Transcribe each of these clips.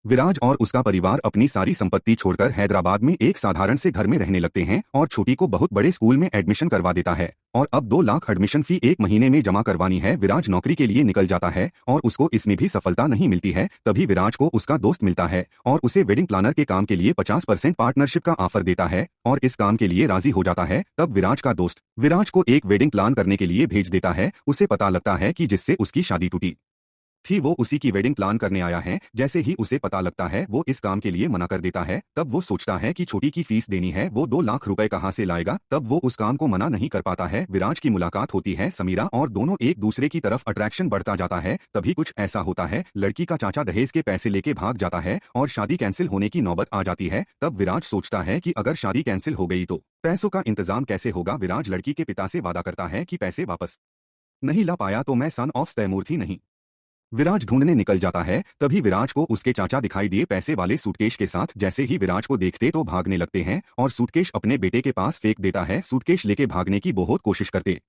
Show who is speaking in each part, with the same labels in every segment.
Speaker 1: विराज और उसका परिवार अपनी सारी संपत्ति छोड़कर हैदराबाद में एक साधारण से घर में रहने लगते हैं और छोटी को बहुत बड़े स्कूल में एडमिशन करवा देता है। और अब 2 लाख एडमिशन फी 1 महीने में जमा करवानी है। विराज नौकरी के लिए निकल जाता है और उसको इसमें भी सफलता नहीं मिलती है। तभी विराज को उसका दोस्त मिलता है और उसे वेडिंग प्लानर के काम के लिए 50% पार्टनरशिप का ऑफर देता है और इस काम के लिए राजी हो जाता है। तब विराज का दोस्त विराज को एक वेडिंग प्लान करने के लिए भेज देता है। उसे पता लगता है कि जिससे उसकी शादी टूटी थी वो उसी की वेडिंग प्लान करने आया है। जैसे ही उसे पता लगता है वो इस काम के लिए मना कर देता है। तब वो सोचता है कि छोटी की फीस देनी है, वो 2 लाख रुपए कहाँ से लाएगा। तब वो उस काम को मना नहीं कर पाता है। विराज की मुलाकात होती है समीरा और दोनों एक दूसरे की तरफ अट्रैक्शन बढ़ता जाता है। तभी कुछ ऐसा होता है, लड़की का चाचा दहेज के पैसे लेके भाग जाता है और शादी कैंसिल होने की नौबत आ जाती है। तब विराज सोचता है कि अगर शादी कैंसिल हो गई तो पैसों का इंतजाम कैसे होगा। विराज लड़की के पिता से वादा करता है कि पैसे वापस नहीं ला पाया तो मैं सन ऑफ तैमूर्ति नहीं। विराज ढूंढने निकल जाता है। तभी विराज को उसके चाचा दिखाई दिए पैसे वाले सूटकेस के साथ। जैसे ही विराज को देखते तो भागने लगते हैं और सूटकेस अपने बेटे के पास फेंक देता है। सूटकेस लेके भागने की बहुत कोशिश करते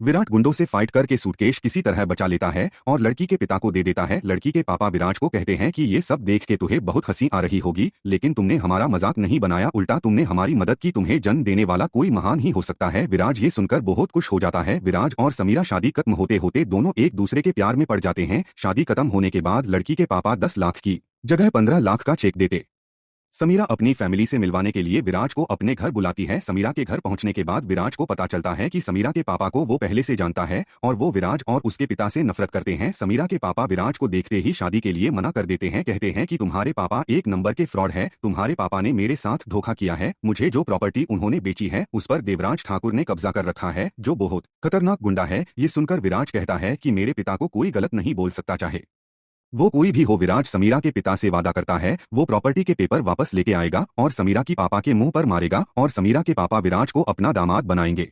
Speaker 1: विराट गुंडों से फाइट करके सूटकेस किसी तरह बचा लेता है और लड़की के पिता को दे देता है। लड़की के पापा विराज को कहते हैं कि ये सब देख के तुम्हें बहुत हंसी आ रही होगी, लेकिन तुमने हमारा मजाक नहीं बनाया, उल्टा तुमने हमारी मदद की। तुम्हें जन्म देने वाला कोई महान ही हो सकता है। विराज ये सुनकर बहुत खुश हो जाता है। विराज और समीरा शादी खत्म होते होते दोनों एक दूसरे के प्यार में पड़ जाते हैं। शादी खत्म होने के बाद लड़की के पापा 10 लाख की जगह 15 लाख का चेक देते समीरा अपनी फैमिली से मिलवाने के लिए विराज को अपने घर बुलाती है। समीरा के घर पहुंचने के बाद विराज को पता चलता है कि समीरा के पापा को वो पहले से जानता है और वो विराज और उसके पिता से नफरत करते हैं। समीरा के पापा विराज को देखते ही शादी के लिए मना कर देते हैं। कहते हैं कि तुम्हारे पापा एक नंबर के फ्रॉड है, तुम्हारे पापा ने मेरे साथ धोखा किया है। मुझे जो प्रॉपर्टी उन्होंने बेची है उस पर देवराज ठाकुर ने कब्जा कर रखा है, जो बहुत खतरनाक गुंडा है। ये सुनकर विराज कहता है कि मेरे पिता को कोई गलत नहीं बोल सकता, चाहे वो कोई भी हो। विराज समीरा के पिता से वादा करता है वो प्रॉपर्टी के पेपर वापस लेके आएगा और समीरा की पापा के मुंह पर मारेगा और समीरा के पापा विराज को अपना दामाद बनाएंगे।